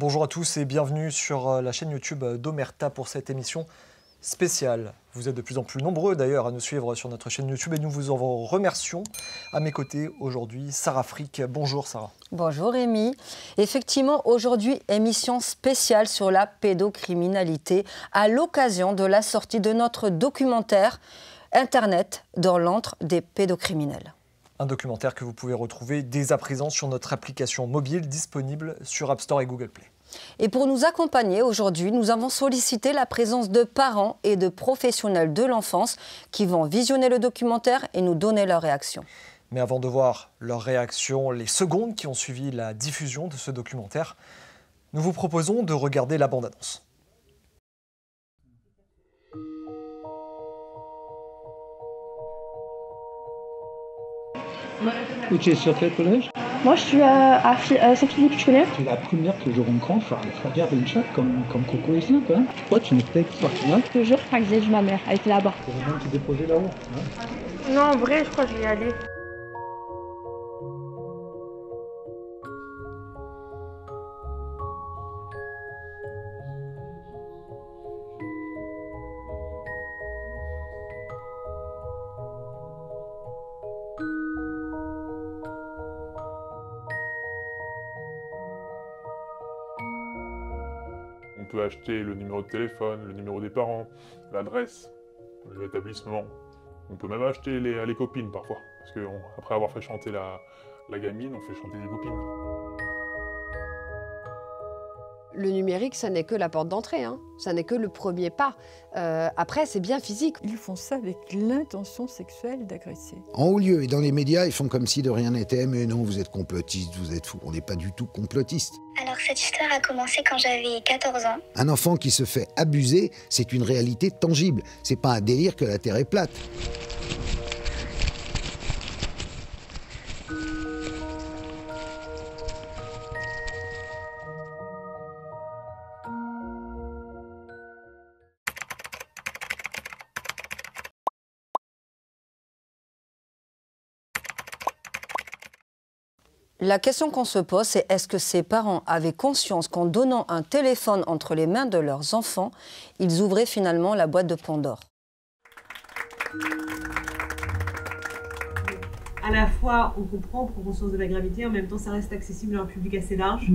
Bonjour à tous et bienvenue sur la chaîne YouTube d'Omerta pour cette émission spéciale. Vous êtes de plus en plus nombreux d'ailleurs à nous suivre sur notre chaîne YouTube et nous vous en remercions. À mes côtés aujourd'hui, Sarah Frick. Bonjour Sarah. Bonjour Rémi. Effectivement, aujourd'hui, émission spéciale sur la pédocriminalité à l'occasion de la sortie de notre documentaire Internet dans l'antre des pédocriminels. Un documentaire que vous pouvez retrouver dès à présent sur notre application mobile disponible sur App Store et Google Play. Et pour nous accompagner aujourd'hui, nous avons sollicité la présence de parents et de professionnels de l'enfance qui vont visionner le documentaire et nous donner leur réaction. Mais avant de voir leur réaction, les secondes qui ont suivi la diffusion de ce documentaire, nous vous proposons de regarder la bande-annonce. Tu es sur quel collège? Moi, je suis à Saint-Philippe, tu connais? C'est la première que je rencontre, regarde une chatte comme Coco et Snap, hein. Toi, tu n'étais pas là. Je te jure, je disais de ma mère, elle était là-bas. C'est le même qui déposait là-haut, hein. Non, en vrai, je crois que je vais y aller. On peut acheter le numéro de téléphone, le numéro des parents, l'adresse, l'établissement. On peut même acheter les copines parfois, parce qu'après avoir fait chanter la gamine, on fait chanter les copines. Le numérique, ça n'est que la porte d'entrée, hein. Ça n'est que le premier pas. Après, c'est bien physique. Ils font ça avec l'intention sexuelle d'agresser. En haut lieu et dans les médias, ils font comme si de rien n'était. Mais non, vous êtes complotistes, vous êtes fous. On n'est pas du tout complotistes. Alors cette histoire a commencé quand j'avais 14 ans. Un enfant qui se fait abuser, c'est une réalité tangible. C'est pas un délire que la Terre est plate. La question qu'on se pose, c'est est-ce que ces parents avaient conscience qu'en donnant un téléphone entre les mains de leurs enfants, ils ouvraient finalement la boîte de Pandore? À la fois, on comprend, on prend conscience de la gravité, en même temps, ça reste accessible à un public assez large.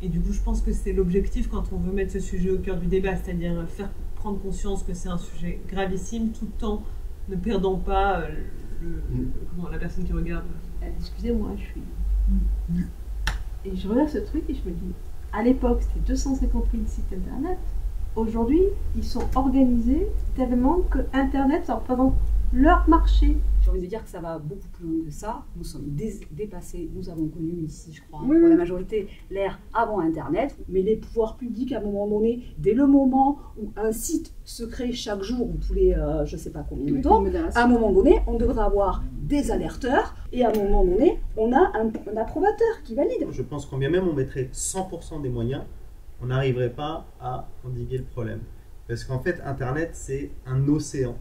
Et du coup, je pense que c'est l'objectif quand on veut mettre ce sujet au cœur du débat, c'est-à-dire faire prendre conscience que c'est un sujet gravissime, tout en ne perdant pas la personne qui regarde. Excusez-moi, je suis... Et je regarde ce truc et je me dis, à l'époque, c'était 250 000 sites internet. Aujourd'hui, ils sont organisés tellement que Internet, ça représente leur marché. J'ai envie de dire que ça va beaucoup plus loin que ça. Nous sommes dépassés. Nous avons connu ici, je crois, Oui. pour la majorité, l'ère avant Internet. Mais les pouvoirs publics, à un moment donné, dès le moment où un site se crée chaque jour, ou tous les je ne sais pas combien de temps, à un moment donné, on devrait avoir des alerteurs. Et à un moment donné, on a un approbateur qui valide. Je pense qu'en bien même on mettrait 100% des moyens, on n'arriverait pas à endiguer le problème. Parce qu'en fait, Internet, c'est un océan.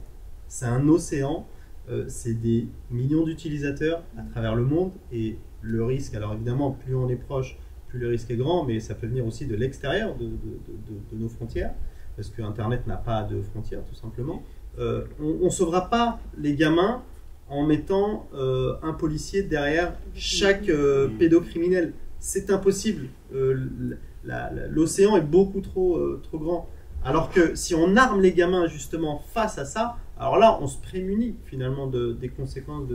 C'est un océan. C'est des millions d'utilisateurs à travers le monde et le risque, alors évidemment plus on est proche, plus le risque est grand, mais ça peut venir aussi de l'extérieur de nos frontières, parce que Internet n'a pas de frontières tout simplement. On ne sauvera pas les gamins en mettant un policier derrière chaque pédocriminel. C'est impossible, l'océan est beaucoup trop grand. Alors que si on arme les gamins justement face à ça, alors là, on se prémunit finalement des conséquences de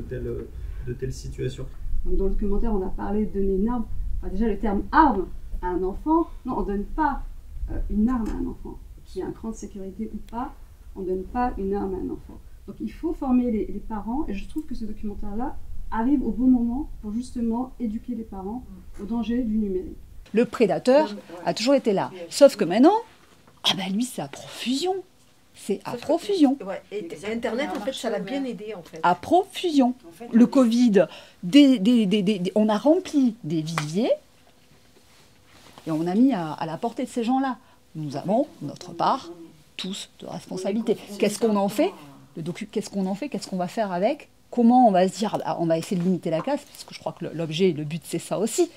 telle situation. Donc, dans le documentaire, on a parlé de donner une arme. Enfin, déjà, le terme arme à un enfant, non, on ne donne pas une arme à un enfant. Qu'il y ait un cran de sécurité ou pas, on ne donne pas une arme à un enfant. Donc il faut former les parents, et je trouve que ce documentaire-là arrive au bon moment pour justement éduquer les parents au danger du numérique. Le prédateur a toujours été là. Sauf que maintenant, lui, c'est à profusion. C'est à profusion. Ouais, et Internet, en fait, ça l'a bien aidé, en fait. À profusion. Le Covid, on a rempli des viviers et on a mis à la portée de ces gens-là. Nous avons, notre part, tous de responsabilité. Qu'est-ce qu'on en fait? Qu'est-ce qu'on en fait? Qu'est-ce qu'on va faire avec? Comment on va se dire, on va essayer de limiter la casse, parce que je crois que l'objet, le but, c'est ça aussi.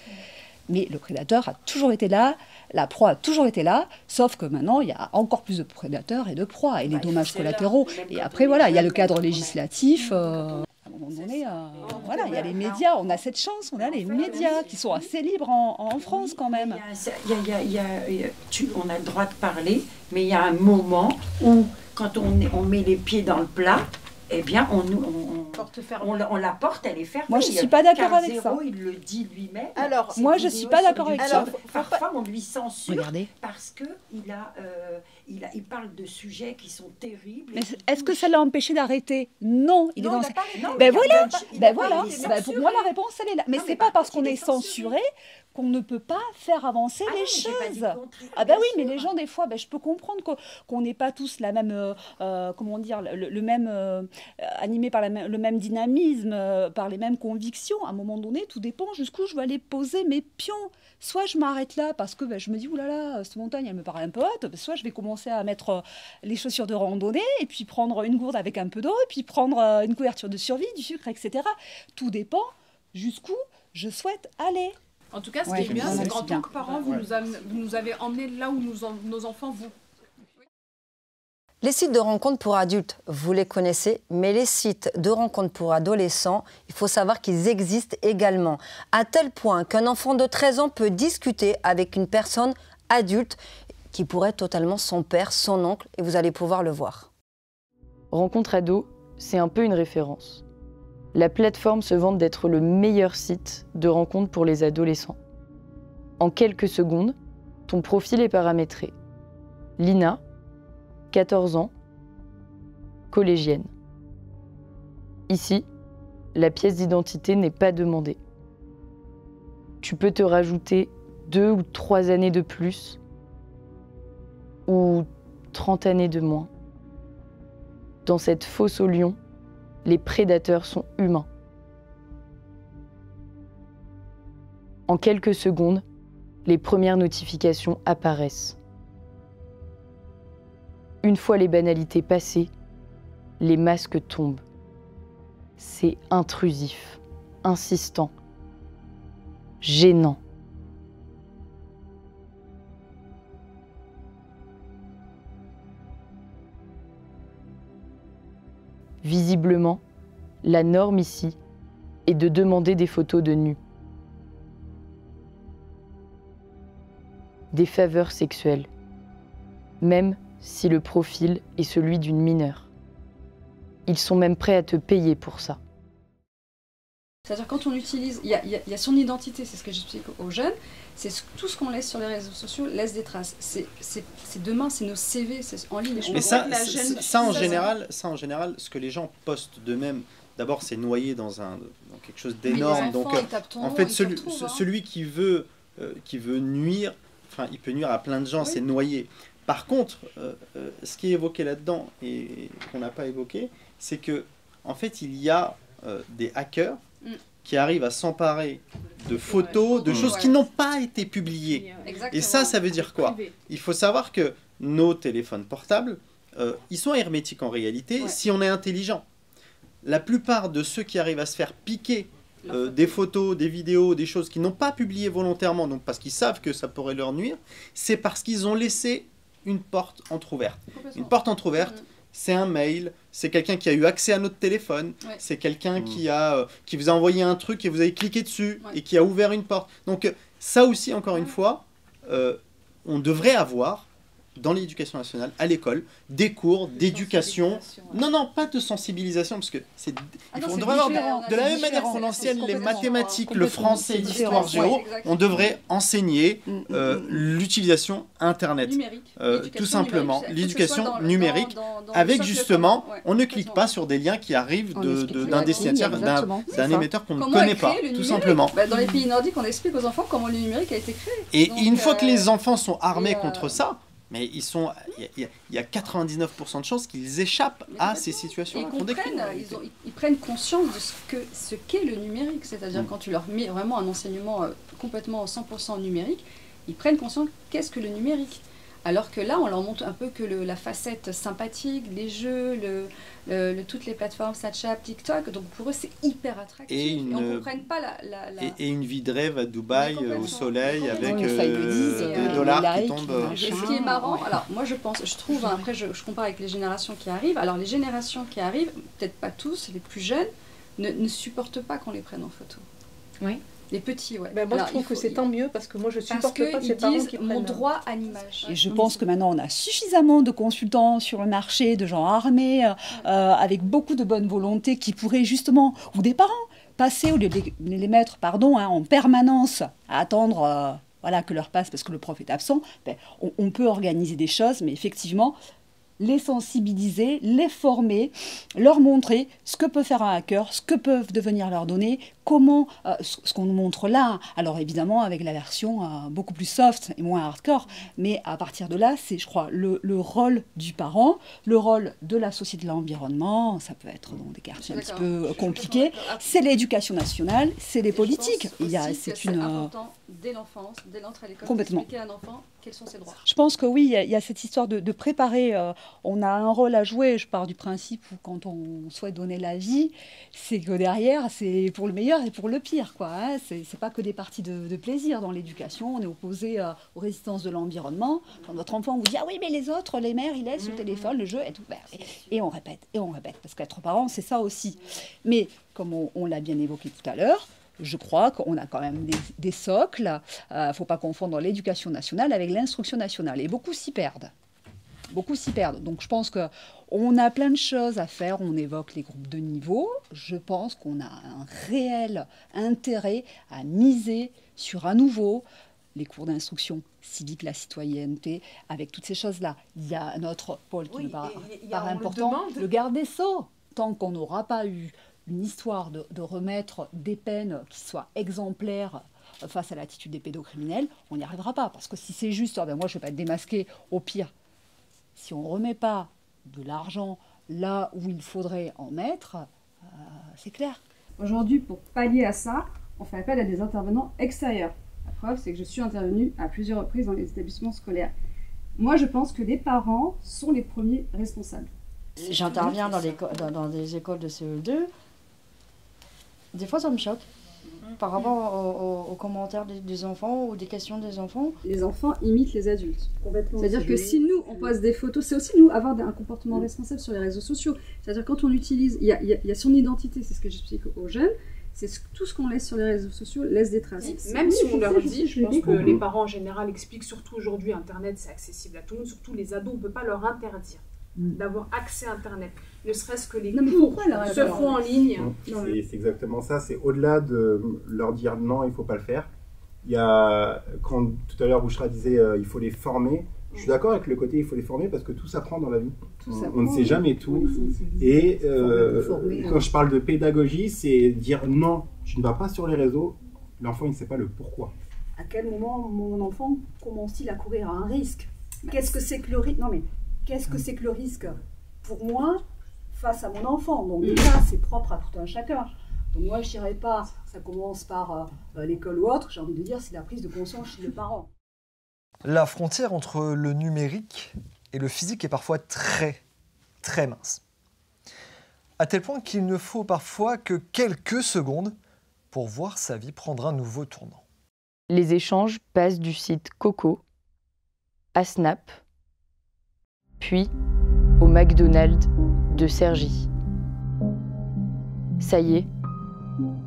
Mais le prédateur a toujours été là, la proie a toujours été là, sauf que maintenant, il y a encore plus de prédateurs et de proies, et les dommages collatéraux. Et après, voilà, il y a le cadre législatif. À un moment donné, voilà, il y a les médias, on a cette chance, on a les médias qui sont assez libres en France quand même. On a le droit de parler, mais il y a un moment où, quand on met les pieds dans le plat, eh bien, on la porte, elle est fermée. Moi, je ne suis pas d'accord avec ça. Il le dit lui-même. Alors, moi, je ne suis pas d'accord avec ça. Parfois, on lui censure. Regardez. Parce qu'il parle de sujets qui sont terribles. Mais est-ce que ça l'a empêché d'arrêter? Non, il est dans... Non, ben voilà, pour moi, la réponse, elle est là. Mais ce n'est pas parce qu'on est censuré qu'on ne peut pas faire avancer les choses. Ah ben oui, mais les gens, des fois, je peux comprendre qu'on n'est pas tous la même, comment dire, le même, animé par le même dynamisme, par les mêmes convictions. À un moment donné, tout dépend jusqu'où je vais aller poser mes pions. Soit je m'arrête là parce que je me dis, oulala, cette montagne, elle me paraît un peu haute. Soit je vais commencer à mettre les chaussures de randonnée, et puis prendre une gourde avec un peu d'eau, et puis prendre une couverture de survie, du sucre, etc. Tout dépend jusqu'où je souhaite aller. En tout cas, ce qui est bien, c'est qu'en tant que parents, vous nous avez emmenés là où nos enfants vont. Les sites de rencontres pour adultes, vous les connaissez, mais les sites de rencontres pour adolescents, il faut savoir qu'ils existent également. À tel point qu'un enfant de 13 ans peut discuter avec une personne adulte qui pourrait être totalement son père, son oncle, et vous allez pouvoir le voir. Rencontre Ado, c'est un peu une référence. La plateforme se vante d'être le meilleur site de rencontre pour les adolescents. En quelques secondes, ton profil est paramétré. Lina, 14 ans, collégienne. Ici, la pièce d'identité n'est pas demandée. Tu peux te rajouter 2 ou 3 années de plus ou 30 années de moins. Dans cette fosse au lion, les prédateurs sont humains. En quelques secondes, les premières notifications apparaissent. Une fois les banalités passées, les masques tombent. C'est intrusif, insistant, gênant. Visiblement, la norme ici est de demander des photos de nus. Des faveurs sexuelles, même si le profil est celui d'une mineure. Ils sont même prêts à te payer pour ça. C'est-à-dire quand on utilise, il y a son identité, c'est ce que j'explique aux jeunes, c'est tout ce qu'on laisse sur les réseaux sociaux laisse des traces. C'est demain, c'est nos CV, c'est en ligne. Mais ça en général, ce que les gens postent d'eux-mêmes, d'abord c'est noyé dans quelque chose d'énorme. Donc en fait, celui qui veut nuire, enfin il peut nuire à plein de gens, c'est noyé. Par contre, ce qui est évoqué là-dedans et qu'on n'a pas évoqué, c'est que en fait il y a des hackers qui arrivent à s'emparer de photos, de choses qui n'ont pas été publiées. Et ça veut dire quoi? Il faut savoir que nos téléphones portables, ils sont hermétiques en réalité si on est intelligent. La plupart de ceux qui arrivent à se faire piquer des photos, des vidéos, des choses qu'ils n'ont pas publiées volontairement, donc parce qu'ils savent que ça pourrait leur nuire, c'est parce qu'ils ont laissé une porte entrouverte. Une porte entrouverte, c'est un mail, c'est quelqu'un qui a eu accès à notre téléphone, c'est quelqu'un qui vous a envoyé un truc et vous avez cliqué dessus et qui a ouvert une porte. Donc ça aussi, encore une fois, on devrait avoir dans l'éducation nationale, à l'école, des cours d'éducation. Non, pas de sensibilisation, parce que on devrait avoir, de la même manière qu'on enseigne les mathématiques, le français, l'histoire, géo, on devrait enseigner l'utilisation Internet. Tout simplement, l'éducation numérique, avec justement, on ne clique pas sur des liens qui arrivent d'un destinataire, d'un émetteur qu'on ne connaît pas, tout simplement. Dans les pays nordiques, on explique aux enfants comment le numérique a été créé. Et une fois que les enfants sont armés contre ça, mais il y a 99% de chances qu'ils échappent à ces situations-là. Ils prennent conscience de ce qu'est le numérique. C'est-à-dire quand tu leur mets vraiment un enseignement complètement 100% numérique, ils prennent conscience qu'est-ce que le numérique. Alors que là, on leur montre un peu que la facette sympathique, les jeux, toutes les plateformes Snapchat, TikTok. Donc pour eux, c'est hyper attractif. Et on ne comprenne pas Et une vie de rêve à Dubaï, au soleil, avec des dollars qui tombent. Et ce qui est marrant, alors moi je trouve, après je compare avec les générations qui arrivent. Alors les générations qui arrivent, peut-être pas tous, les plus jeunes, ne supportent pas qu'on les prenne en photo. Oui. Les petits, ouais. Ben moi, je trouve que c'est tant mieux parce que moi, je supporte pas ces parents qui prennent mon droit à l'image. Et je pense que maintenant, on a suffisamment de consultants sur le marché, de gens armés, avec beaucoup de bonne volonté qui pourraient justement, ou des parents, passer, au lieu de les mettre en permanence à attendre que l'heure passe parce que le prof est absent. Ben, on peut organiser des choses, mais effectivement, les sensibiliser, les former, leur montrer ce que peut faire un hacker, ce que peuvent devenir leurs données, comment, ce qu'on nous montre là. Alors évidemment avec la version beaucoup plus soft et moins hardcore, mais à partir de là, c'est, je crois, le rôle du parent, le rôle de la société de l'environnement, ça peut être dans des quartiers un petit peu compliqués, c'est l'éducation nationale, c'est les politiques. C'est important dès l'enfance, dès l'entrée à l'école, d'expliquer à un enfant quels sont ses droits. Je pense que oui, il y a cette histoire de préparer. On a un rôle à jouer. Je pars du principe où quand on souhaite donner la vie, c'est que derrière, c'est pour le meilleur et pour le pire, quoi. Hein. C'est pas que des parties de plaisir dans l'éducation. On est opposé aux résistances de l'environnement. Quand votre enfant vous dit ah oui mais les autres, les mères, ils laissent le téléphone, le jeu et tout. Et on répète parce qu'être parent, c'est ça aussi. Mais comme on l'a bien évoqué tout à l'heure. Je crois qu'on a quand même des socles. Il ne faut pas confondre l'éducation nationale avec l'instruction nationale. Et beaucoup s'y perdent. Donc je pense qu'on a plein de choses à faire. On évoque les groupes de niveau. Je pense qu'on a un réel intérêt à miser sur à nouveau les cours d'instruction civique, la citoyenneté, avec toutes ces choses-là. Il y a notre pôle qui me paraît important, le garde des Sceaux. Tant qu'on n'aura pas eu une histoire de remettre des peines qui soient exemplaires face à l'attitude des pédocriminels, on n'y arrivera pas. Parce que si c'est juste, moi je ne vais pas être démasqué, au pire, si on ne remet pas de l'argent là où il faudrait en mettre, c'est clair. Aujourd'hui, pour pallier à ça, on fait appel à des intervenants extérieurs. La preuve, c'est que je suis intervenue à plusieurs reprises dans les établissements scolaires. Moi, je pense que les parents sont les premiers responsables. J'interviens dans des écoles de CE2. Des fois, ça me choque par rapport aux commentaires des enfants ou des questions des enfants. Les enfants imitent les adultes. C'est-à-dire que si nous, on poste des photos, c'est aussi nous avoir un comportement responsable sur les réseaux sociaux. C'est-à-dire quand on utilise, il y a son identité, c'est ce que j'explique aux jeunes, c'est tout ce qu'on laisse sur les réseaux sociaux laisse des traces. Même si on leur dit, je pense que les parents en général expliquent, surtout aujourd'hui, Internet, c'est accessible à tout le monde, surtout les ados, on ne peut pas leur interdire d'avoir accès à Internet. Ne serait-ce que les cours se font en ligne. C'est exactement ça. C'est au-delà de leur dire non, il ne faut pas le faire. Il y a, quand tout à l'heure Bouchra disait il faut les former, je suis d'accord avec le côté il faut les former parce que tout s'apprend dans la vie. On ne sait jamais tout. Et quand je parle de pédagogie, c'est dire non, tu ne vas pas sur les réseaux. L'enfant, il ne sait pas le pourquoi. À quel moment mon enfant commence-t-il à courir un risque? Qu'est-ce que c'est que le risque? Non mais qu'est-ce que c'est que le risque pour moi face à mon enfant? Donc déjà, c'est propre à tout un chacun. Donc moi, je dirais pas, ça commence par l'école ou autre. J'ai envie de dire, c'est la prise de conscience chez le parent. La frontière entre le numérique et le physique est parfois très, très mince. À tel point qu'il ne faut parfois que quelques secondes pour voir sa vie prendre un nouveau tournant. Les échanges passent du site Coco à Snap, puis au McDonald's de Cergy. Ça y est,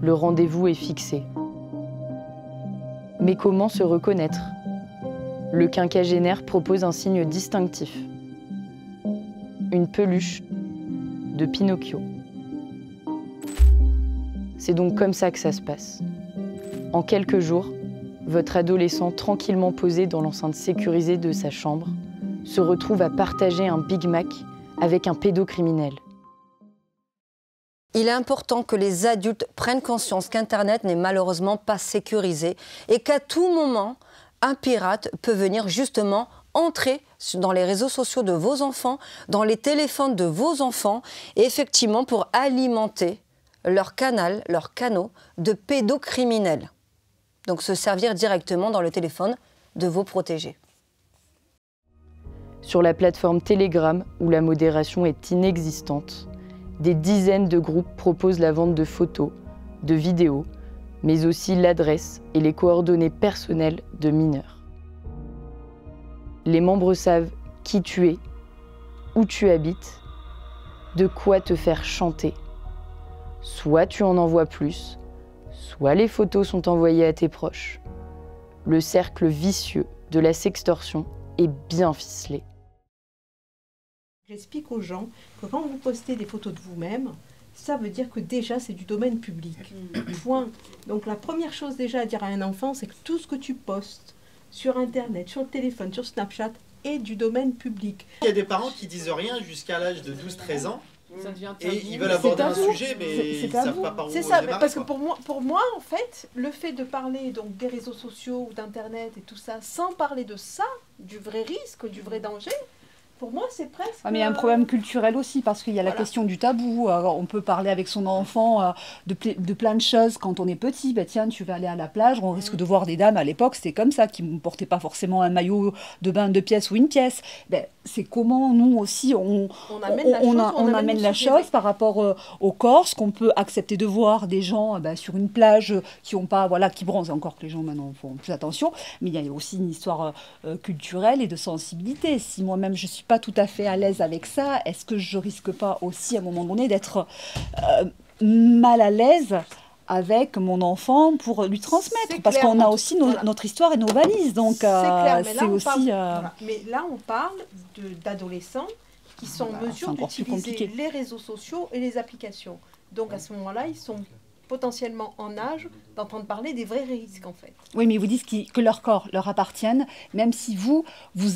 le rendez-vous est fixé. Mais comment se reconnaître? Le quinquagénaire propose un signe distinctif. Une peluche de Pinocchio. C'est donc comme ça que ça se passe. En quelques jours, votre adolescent tranquillement posé dans l'enceinte sécurisée de sa chambre se retrouve à partager un Big Mac avec un pédocriminel. Il est important que les adultes prennent conscience qu'Internet n'est malheureusement pas sécurisé et qu'à tout moment, un pirate peut venir justement entrer dans les réseaux sociaux de vos enfants, dans les téléphones de vos enfants, et effectivement pour alimenter leur canal, leurs canaux de pédocriminels. Donc se servir directement dans le téléphone de vos protégés. Sur la plateforme Telegram, où la modération est inexistante, des dizaines de groupes proposent la vente de photos, de vidéos, mais aussi l'adresse et les coordonnées personnelles de mineurs. Les membres savent qui tu es, où tu habites, de quoi te faire chanter. Soit tu en envoies plus, soit les photos sont envoyées à tes proches. Le cercle vicieux de la sextorsion est bien ficelé. J'explique aux gens que quand vous postez des photos de vous-même, ça veut dire que déjà c'est du domaine public. Point. Donc la première chose déjà à dire à un enfant, c'est que tout ce que tu postes sur Internet, sur le téléphone, sur Snapchat, est du domaine public. Il y a des parents qui disent rien jusqu'à l'âge de 12-13 ans. Ça devient Et ils veulent aborder un sujet, mais ils ne savent pas par où C'est ça, démarrer, parce que quoi. pour moi, en fait, le fait de parler donc, des réseaux sociaux ou d'Internet et tout ça, sans parler de ça, du vrai risque, du vrai danger, pour moi, c'est presque... Ah, mais il y a un problème culturel aussi, parce qu'il y a la question du tabou. On peut parler avec son enfant de plein de choses quand on est petit. Ben, tiens, tu vas aller à la plage, on risque de voir des dames. À l'époque, c'était comme ça, qui ne portaient pas forcément un maillot de bain 2 pièces ou 1 pièce. Ben, c'est comment, nous aussi, on amène la chose par rapport au corps, ce qu'on peut accepter de voir des gens sur une plage qui ont pas, voilà, qui bronzent. Encore que les gens maintenant font plus attention. Mais il y a aussi une histoire culturelle et de sensibilité. Si moi-même, je ne suis pas tout à fait à l'aise avec ça, est-ce que je risque pas aussi à un moment donné d'être mal à l'aise avec mon enfant pour lui transmettre, parce qu'on a aussi notre histoire et nos valises, donc c'est aussi... Mais là on parle d'adolescents qui sont en mesure d'utiliser les réseaux sociaux et les applications. Donc à ce moment-là, ils sont potentiellement en âge d'entendre parler des vrais risques, en fait. Oui, mais ils vous disent que leur corps leur appartienne, même si vous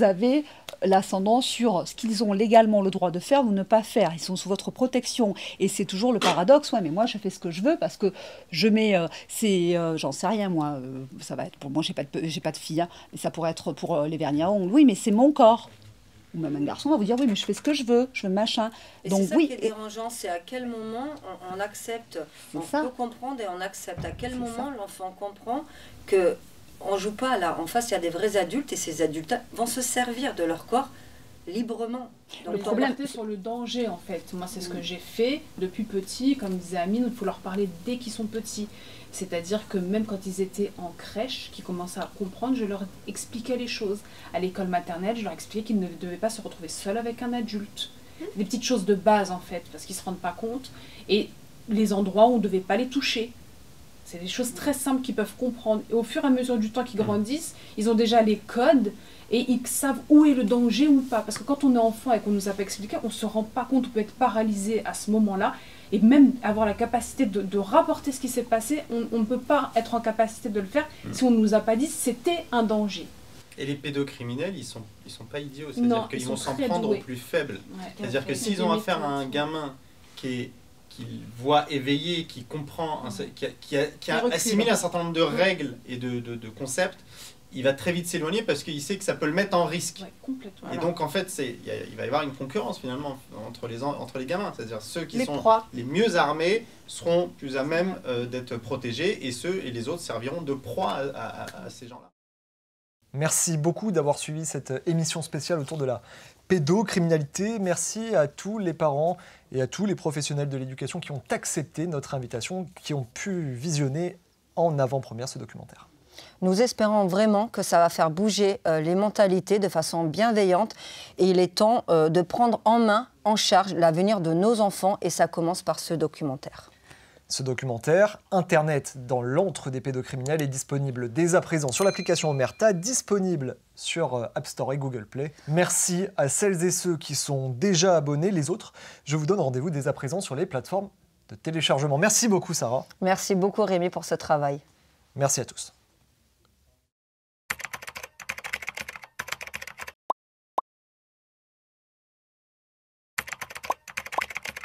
avez l'ascendant sur ce qu'ils ont légalement le droit de faire ou ne pas faire. Ils sont sous votre protection. Et c'est toujours le paradoxe. Ouais, mais moi, je fais ce que je veux parce que je mets... j'en sais rien, moi. Ça va être pour moi, j'ai pas de fille, hein, mais ça pourrait être pour les vernis à ongles. Oui, mais c'est mon corps. Ou même un garçon va vous dire, oui, mais je fais ce que je veux, je fais machin. Et donc, c'est ça oui. qui est dérangeant, c'est à quel moment on accepte, on peut comprendre et on accepte. À quel moment l'enfant comprend que on ne joue pas là. En face, il y a des vrais adultes et ces adultes vont se servir de leur corps librement. Donc, le problème, c'est sur le danger, en fait. Moi, c'est ce que j'ai fait depuis petit. Comme disait Amine, il faut leur parler dès qu'ils sont petits. C'est-à-dire que même quand ils étaient en crèche, qu'ils commençaient à comprendre, je leur expliquais les choses. À l'école maternelle, je leur expliquais qu'ils ne devaient pas se retrouver seuls avec un adulte. Des petites choses de base, en fait, parce qu'ils ne se rendent pas compte. Et les endroits où on ne devait pas les toucher. C'est des choses très simples qu'ils peuvent comprendre. Et au fur et à mesure du temps qu'ils grandissent, ils ont déjà les codes et ils savent où est le danger ou pas. Parce que quand on est enfant et qu'on nous a pas expliqué, on ne se rend pas compte, on peut être paralysé à ce moment-là. Et même avoir la capacité de rapporter ce qui s'est passé, on ne peut pas être en capacité de le faire si on ne nous a pas dit que c'était un danger. Et les pédocriminels, ils sont pas idiots. C'est-à-dire qu'ils vont s'en prendre aux plus faibles. Ouais. C'est-à-dire que s'ils ont affaire à un gamin qui voit éveillé, qui comprend, qui a assimilé un certain nombre de règles et de concepts, il va très vite s'éloigner parce qu'il sait que ça peut le mettre en risque. Ouais, complètement. Et donc en fait, il va y avoir une concurrence finalement entre les gamins. C'est-à-dire ceux qui sont les mieux armés seront plus à même d'être protégés et les autres serviront de proie à ces gens-là. Merci beaucoup d'avoir suivi cette émission spéciale autour de la pédocriminalité. Merci à tous les parents et à tous les professionnels de l'éducation qui ont accepté notre invitation, qui ont pu visionner en avant-première ce documentaire. Nous espérons vraiment que ça va faire bouger les mentalités de façon bienveillante et il est temps de prendre en main, en charge l'avenir de nos enfants et ça commence par ce documentaire. Ce documentaire, Internet dans l'antre des pédocriminels, est disponible dès à présent sur l'application Omerta, disponible sur App Store et Google Play. Merci à celles et ceux qui sont déjà abonnés. Les autres, je vous donne rendez-vous dès à présent sur les plateformes de téléchargement. Merci beaucoup Sarah. Merci beaucoup Rémi pour ce travail. Merci à tous.